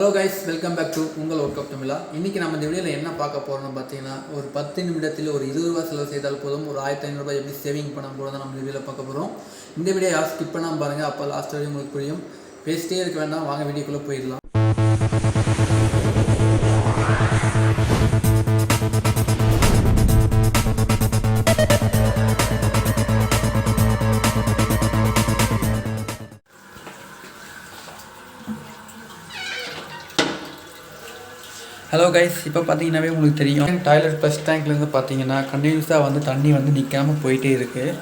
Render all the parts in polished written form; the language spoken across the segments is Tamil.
Hello guys, welcome back to உங்கள் ஒர்க் அப் தமிழா. இன்றைக்கி நம்ம இந்த வீடியோவில் என்ன பார்க்க போகிறோம்னு பார்த்தீங்கன்னா, ஒரு 10 நிமிடத்தில் ஒரு 20 ரூபா செலவு செய்தால் போதும் ஒரு 1500 ரூபாய் எப்படி சேவிங் பண்ண போகிறத நம்ம வீடியோவில் பார்க்க போகிறோம். இந்த வீடியோ யார் ஸ்கிப் பண்ணாமல் பாருங்கள், அப்போ லாஸ்ட் வரையும் உங்களுக்கு புரியும். பேசிட்டே இருக்க வேண்டாம், வாங்க வீடியோக்குள்ளே போயிடலாம். ஹலோ கைஸ், இப்போ பார்த்தீங்கன்னாவே உங்களுக்கு தெரியும், டாய்லெட் ப்ளஸ் டேங்க்லேருந்து பார்த்தீங்கன்னா கண்டினியூஸாக வந்து தண்ணி வந்து நிற்காமல் போயிட்டே இருக்குது.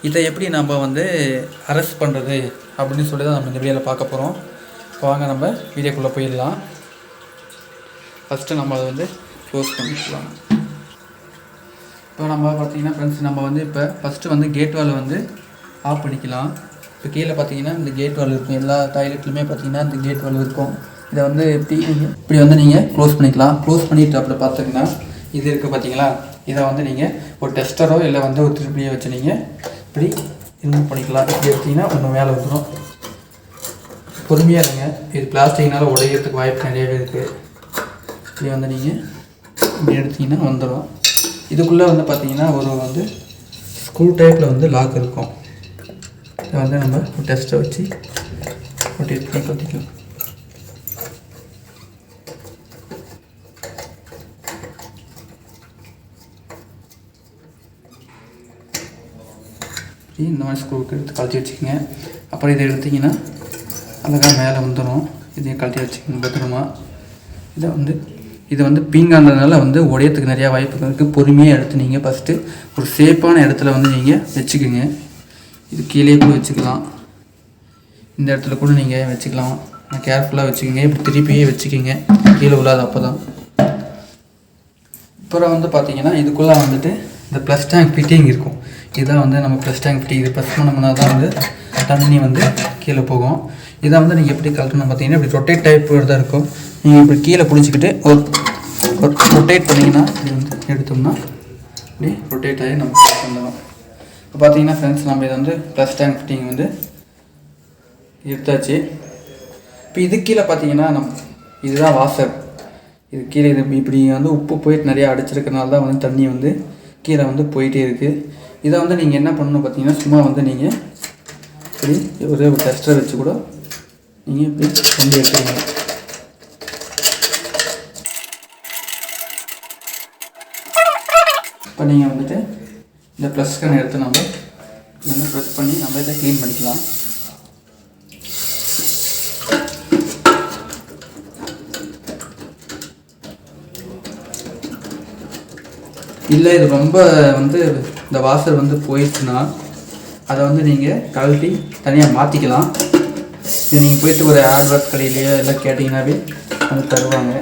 இதை எப்படி நம்ம வந்து அரெஸ்ட் பண்ணுறது அப்படின்னு சொல்லி தான் நம்ம இந்த வீடியோவில் பார்க்க போகிறோம். இப்போ வாங்க நம்ம வீடியோக்குள்ளே போயிடலாம். ஃபஸ்ட்டு நம்ம அதை வந்து க்ளோஸ் பண்ணிக்கலாம். இப்போ நம்ம பார்த்தீங்கன்னா ஃப்ரெண்ட்ஸ், நம்ம வந்து இப்போ ஃபஸ்ட்டு வந்து கேட் வால் வந்து ஆஃப் பண்ணிக்கலாம். இப்போ கீழே பார்த்தீங்கன்னா இந்த கேட் வால் இருக்கும், எல்லா டாய்லெட்லையுமே பார்த்தீங்கன்னா இந்த கேட் வால் இருக்கும். இதை வந்து இப்படி வந்து நீங்கள் க்ளோஸ் பண்ணிக்கலாம். க்ளோஸ் பண்ணிவிட்டு அப்படி பார்த்திங்கன்னா இது இருக்குது பார்த்தீங்களா, இதை வந்து நீங்கள் ஒரு டெஸ்டரோ இல்லை வந்து ஒரு திருப்பியை வச்சு நீங்கள் இப்படி ரிமூவ் பண்ணிக்கலாம். இப்படி எடுத்திங்கன்னா ஒன்று மேலே வந்துடும். பொறுமையாக இருங்க, இது பிளாஸ்டிக்னால உடையிறதுக்கு வாய்ப்பு நிறையவே இருக்குது. இப்படி வந்து நீங்கள் இப்படி எடுத்திங்கன்னா வந்துடும். இதுக்குள்ளே வந்து பார்த்திங்கன்னா ஒரு வந்து ஸ்க்ரூ டைப்பில் வந்து லாக் இருக்கும். இதை வந்து நம்ம ஒரு டெஸ்ட்டை வச்சு ரொட்டேட் பண்ணி கட்டிக்கலாம். இந்த மாதிரி ஸ்க்ரூக்கு எடுத்து கழட்டி வச்சுக்கோங்க. அப்புறம் இதை எடுத்திங்கன்னா அழகாக மேலே வந்துடும். இதையும் கழட்டி வச்சுக்கோங்க பத்திரமா. இதை வந்து பீங்கானதுனால வந்து உடையத்துக்கு நிறையா வாய்ப்பு இருக்குது. பொறுமையாக எடுத்து நீங்கள் ஃபஸ்ட்டு ஒரு சேஃபான இடத்துல வந்து நீங்கள் வச்சுக்கோங்க. இது கீழே கூட வச்சுக்கலாம், இந்த இடத்துல கூட நீங்கள் வச்சுக்கலாம். ஆனால் கேர்ஃபுல்லாக வச்சுக்கோங்க. இப்படி திருப்பியே வச்சுக்கோங்க, கீழே விழாது. அப்போ தான் அப்புறம் வந்து பார்த்திங்கன்னா இதுக்குள்ளே வந்துட்டு இந்த ப்ளஸ் டேங்க் ஃபிட்டிங் இருக்கும். இதுதான் வந்து நம்ம ப்ளஸ் டேங்க் ஃபிட்டிங். இது ப்ளஸ் பண்ணோம்னா தான் வந்து தண்ணி வந்து கீழே போகும். இதை வந்து நீங்கள் எப்படி கழட்டணும் பார்த்தீங்கன்னா, இப்படி ரொட்டேட் டைப் தான் இருக்கும். நீங்கள் இப்படி கீழே பிடிச்சிக்கிட்டு ஒரு ரொட்டேட் பண்ணிங்கன்னா இது வந்து எடுத்தோம்னா இப்படி ரொட்டேட் ஆகி நம்ம வந்துடும். இப்போ பார்த்தீங்கன்னா ஃப்ரெண்ட்ஸ், நம்ம இதை வந்து ப்ளஸ் டேங்க் ஃபிட்டிங் வந்து எடுத்தாச்சு. இப்போ இது கீழே பார்த்தீங்கன்னா இதுதான் வாஷர். இது கீழே இது இப்படி வந்து உப்பு போயிட்டு நிறையா அடிச்சிருக்கிறனால தான் வந்து தண்ணி வந்து கீழே வந்து போயிட்டே இருக்குது. இதை வந்து நீங்கள் என்ன பண்ணணும் பார்த்தீங்கன்னா, சும்மா வந்து நீங்கள் இப்படி ஒரே ஒரு டெஸ்டர் வச்சு கூட நீங்கள் இப்படி கொண்டு எடுத்துக்கீங்க. இப்போ நீங்கள் வந்துட்டு இந்த ப்ளஸ் கன் எடுத்து நம்ம வந்து ப்ரெஸ் பண்ணி நம்ம இதை க்ளீன் பண்ணிக்கலாம். இல்லை இது ரொம்ப வந்து இந்த வாஷர் வந்து போயிடுச்சுன்னா அதை வந்து நீங்கள் கழட்டி தனியாக மாற்றிக்கலாம். இது நீங்கள் போய்ட்டு ஒரு ஹார்ட்வேர் கடையிலையோ எல்லாம் கேட்டிங்கன்னாவே வந்து தருவாங்க.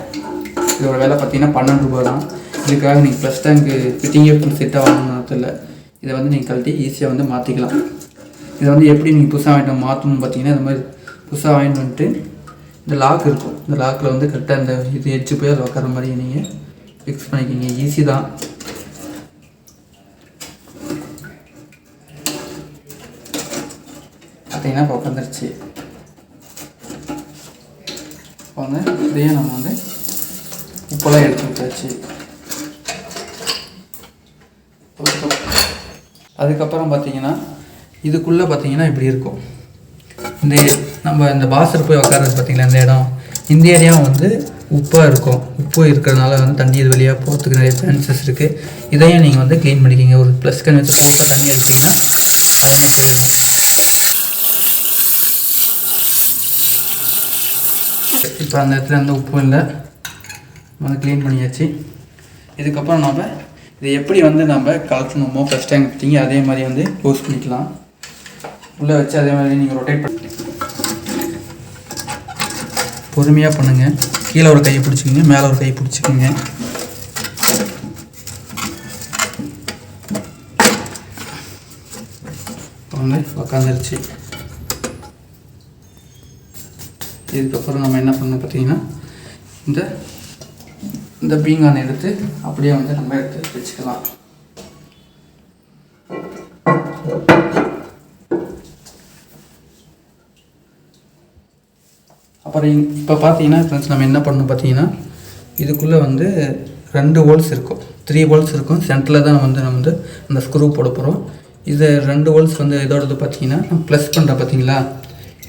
இதோட விலை பார்த்தீங்கன்னா 12 ரூபா தான். இதுக்காக நீங்கள் ப்ளஸ் டேங்க்கு ஃபிட்டிங்கே ஃபுல் செட்டாக வாங்கணும் இல்லை. இதை வந்து நீங்கள் கழட்டி ஈஸியாக வந்து மாற்றிக்கலாம். இதை வந்து எப்படி நீங்கள் புதுசாக வாங்கிட்டு மாற்றணும்னு பார்த்தீங்கன்னா, இந்த மாதிரி புதுசாக வாங்கிட்டு வந்துட்டு இந்த லாக் இருக்கும். இந்த லாக்கில் வந்து கரெக்டாக இந்த இது எச்சு போய் அதில் உட்கார மாதிரி நீங்கள் ஃபிக்ஸ் பண்ணிக்கிங்க. ஈஸி தான். பார்த்தீங்கன்னா இப்போ உட்காந்துருச்சு. வந்து இதையே நம்ம வந்து உப்பெல்லாம் எடுத்து விட்டாச்சு. அதுக்கப்புறம் பார்த்தீங்கன்னா இதுக்குள்ளே பார்த்தீங்கன்னா இப்படி இருக்கும். இந்த வாசர் போய் உட்காரது பார்த்தீங்களா, இந்த இடம், இந்த ஏரியாவும் வந்து உப்பாக இருக்கும். உப்பு இருக்கிறதுனால வந்து தண்ணி இது வழியாக போகிறதுக்கு நிறைய சான்சஸ் இருக்குது. இதையும் நீங்கள் வந்து க்ளீன் பண்ணிக்கிங்க. ஒரு ப்ளஸ் கன் வச்சு ஃபுல்லாக தண்ணி எடுத்திங்கன்னா அதையும் போயிடும். இப்போ அந்த இடத்துல எந்த உப்பும் இல்லை, வந்து க்ளீன் பண்ணியாச்சு. இதுக்கப்புறம் நம்ம இதை எப்படி வந்து நம்ம கலக்கணுமோ ஃபஸ்ட் டைம் எடுத்தீங்க அதே மாதிரி வந்து க்ளோஸ் பண்ணிக்கலாம். உள்ளே வச்சு அதே மாதிரி நீங்கள் ரொட்டேட் பண்ணி பொறுமையாக பண்ணுங்கள். கீழே ஒரு கையை பிடிச்சிக்கிங்க, மேலே ஒரு கையை பிடிச்சிக்கிங்க. வந்து உக்காந்துருச்சு. இதுக்கப்புறம் நம்ம என்ன பண்ணணும் பார்த்தீங்கன்னா, இந்த பீங்கானை எடுத்து அப்படியே வந்து நம்ம எடுத்து வச்சுக்கலாம். அப்புறம் இப்போ பார்த்தீங்கன்னா ஃப்ரெண்ட்ஸ் நம்ம என்ன பண்ணணும் பார்த்தீங்கன்னா இதுக்குள்ளே வந்து 2 ஹோல்ஸ் இருக்கும், 3 ஹோல்ஸ் இருக்கும். சென்டரில் தான் நம்ம வந்து அந்த ஸ்க்ரூ போட போகிறோம். இது 2 ஹோல்ஸ் வந்து இதோடது பார்த்தீங்கன்னா நம்ம ப்ளஸ் பண்ணுற பார்த்தீங்களா,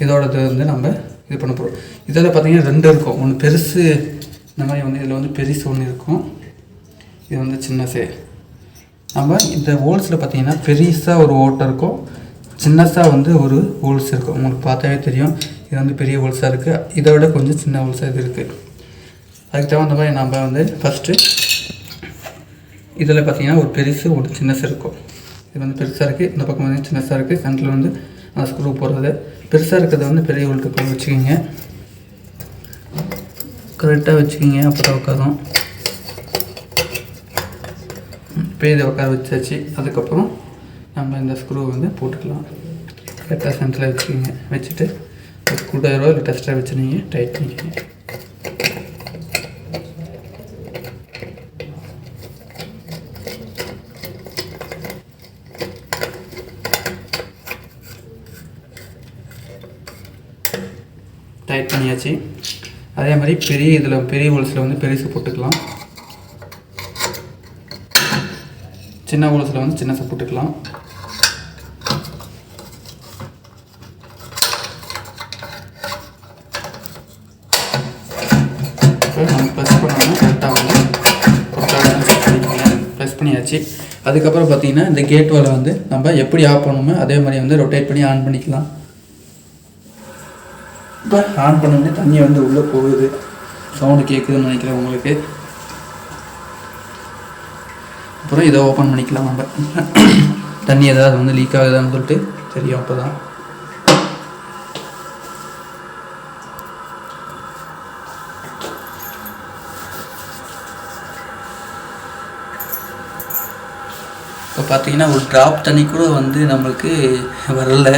இதோடது வந்து நம்ம இது பண்ண போகிறோம். இதில் பார்த்தீங்கன்னா 2 இருக்கும், ஒன்று பெருசு இந்த மாதிரி வந்து இதில் வந்து பெருசு ஒன்று இருக்கும், இது வந்து சின்னசே. நம்ம இந்த ஹோல்ஸில் பார்த்தீங்கன்னா பெருசாக ஒரு ஓட்டை இருக்கும், சின்னதாக வந்து ஒரு ஹோல்ஸ் இருக்கும். உங்களுக்கு பார்த்தாவே தெரியும் இது வந்து பெரிய ஹோல்ஸாக இருக்குது, இதை விட கொஞ்சம் சின்ன ஹோல்ஸாக இது இருக்குது. அதுக்கு தகுந்த மாதிரி நம்ம வந்து ஃபஸ்ட்டு இதில் பார்த்திங்கன்னா ஒரு பெருசு ஒரு சின்னசு இருக்கும். இது வந்து பெருசாக இருக்குது, இந்த பக்கம் வந்து சின்னசாக இருக்குது. சென்டரில் வந்து அந்த ஸ்க்ரூ போடுறது. பெருசாக இருக்கிறத வந்து பெரிய ஹோல்ட்டு போய் வச்சுக்கிங்க, கரெக்டாக வச்சுக்கிங்க, அப்போ தான் உட்காரும். இப்போ இதை உட்கார வச்சாச்சு. அதுக்கப்புறம் நம்ம இந்த ஸ்க்ரூ வந்து போட்டுக்கலாம். கரெக்டாக சென்டரில் வச்சுக்கிங்க, வச்சுட்டு ஒரு ஸ்க்ரூ இல்லை டெஸ்ட்டாக வச்சு நீங்கள் டைட் பண்ணிக்கிங்க. டைட் பண்ணியாச்சு. அதே மாதிரி பெரிய ஹோல்ஸில் வந்து பெருசு போட்டுக்கலாம், சின்ன ஹோல்ஸில் வந்து சின்னசு போட்டுக்கலாம். நம்ம ப்ளஸ் பண்ணோம்னா கரெக்டாக வந்து ப்ளஸ் பண்ணியாச்சு. அதுக்கப்புறம் பார்த்திங்கன்னா இந்த கேட் வாலை வந்து நம்ம எப்படி ஆஃப் பண்ணணுமோ அதே மாதிரி வந்து ரொட்டேட் பண்ணி ஆன் பண்ணிக்கலாம். இப்போ ஆன் பண்ணோடனே தண்ணி வந்து உள்ளே போகுது, சவுண்டு கேட்குதுன்னு நினைக்கிறேன் உங்களுக்கு. அப்புறம் இதை ஓப்பன் பண்ணிக்கலாம். நம்ம தண்ணி ஏதாவது வந்து லீக் ஆகுதான்னு சொல்லிட்டு தெரியும் அப்போ தான். இப்போ பார்த்தீங்கன்னா ஒரு ட்ராப் தண்ணி கூட வந்து நம்மளுக்கு வரல.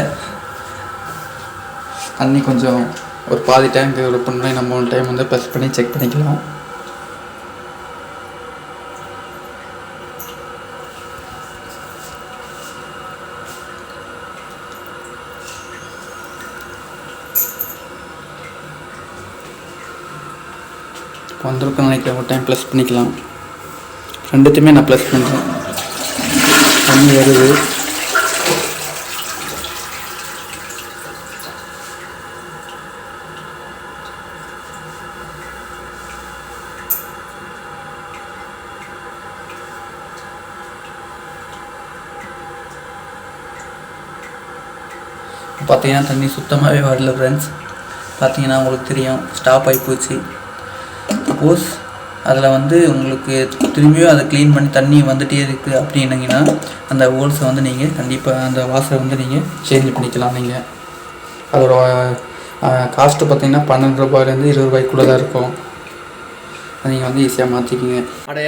தண்ணி கொஞ்சம் ஒரு பாதி டேங்க் ஓப்பன் பண்ணி நம்ம 1 டைம் வந்து ப்ரெஸ் பண்ணி செக் பண்ணிக்கலாம். வந்திருக்குன்னு நினைக்கிறேன், 1 டைம் ப்ளஸ் பண்ணிக்கலாம். 2த்தையுமே நான் ப்ளஸ் பண்ணுறேன், தண்ணி வருது. பார்த்தீங்கன்னா தண்ணி சுத்தமாகவே வரல ஃப்ரெண்ட்ஸ். பார்த்தீங்கன்னா உங்களுக்கு தெரியும் ஸ்டாப் ஆகி போச்சு. சப்போஸ் அதில் வந்து உங்களுக்கு திரும்பியும் அதை க்ளீன் பண்ணி தண்ணி வந்துகிட்டே இருக்குது அப்படின்னீங்கன்னா அந்த ஹோல்ஸை வந்து நீங்கள் கண்டிப்பாக அந்த வாஷரை வந்து நீங்கள் சேஞ்ச் பண்ணிக்கலாம். நீங்கள் அதோட காஸ்ட்டு பார்த்தீங்கன்னா 12 ரூபாயிலேருந்து 20 ரூபாய்க்குள்ளே தான் இருக்கும். நீங்கள் வந்து ஈஸியாக மாற்றிக்கிங்க.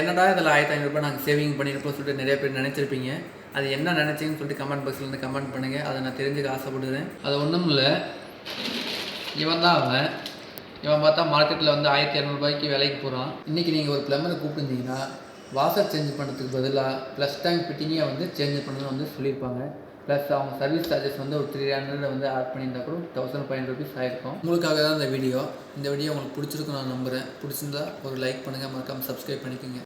என்னடா இதில் 1500 ரூபாய் நாங்கள் சேவிங் பண்ணியிருப்போம் சொல்லிட்டு நிறைய பேர் நினச்சிருப்பீங்க. அது என்ன நினச்சிங்கன்னு சொல்லிட்டு கமெண்ட் பாக்ஸில் வந்து கமெண்ட் பண்ணுங்கள், அதை நான் தெரிஞ்சுக்க ஆசைப்படுறேன். அது ஒன்றும் இல்லை, இவன் தான் இவன் பார்த்தா மார்க்கெட்டில் வந்து 1200 ரூபாய்க்கு விலைக்கு போகிறான். இன்றைக்கி நீங்கள் ஒரு ப்ளம்பரை கூப்பிட்டுருந்தீங்கன்னா வாஷர் சேஞ்ச் பண்ணுறதுக்கு பதிலாக ப்ளஸ் டேங்க் ஃபிட்டிங்கே வந்து சேஞ்ச் பண்ணணும்னு வந்து சொல்லியிருப்பாங்க. ப்ளஸ் அவங்க சர்வீஸ் சார்ஜஸ் வந்து ஒரு 300 வந்து ஆட் பண்ணியிருந்தா கூட 1500 ருபீஸ் ஆகிருக்கும். உங்களுக்காக தான் இந்த வீடியோ உங்களுக்கு பிடிச்சிருக்கும் நான் நம்புகிறேன். பிடிச்சிருந்தா ஒரு லைக் பண்ணுங்கள், மறக்காமல் சப்ஸ்கிரைப் பண்ணிக்கோங்க.